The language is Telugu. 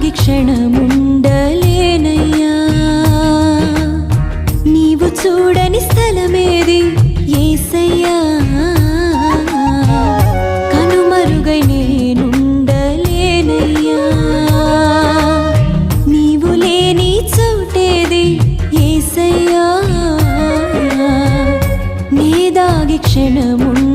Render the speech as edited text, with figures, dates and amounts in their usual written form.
దాగి క్షణముండలేనయ్యా నీవు చూడని స్థలమేది యేసయ్యా కనుమరుగై నేనుండలేనయ్యా నీవు లేని చోటేది యేసయ్యా నీ దాగి క్షణముండ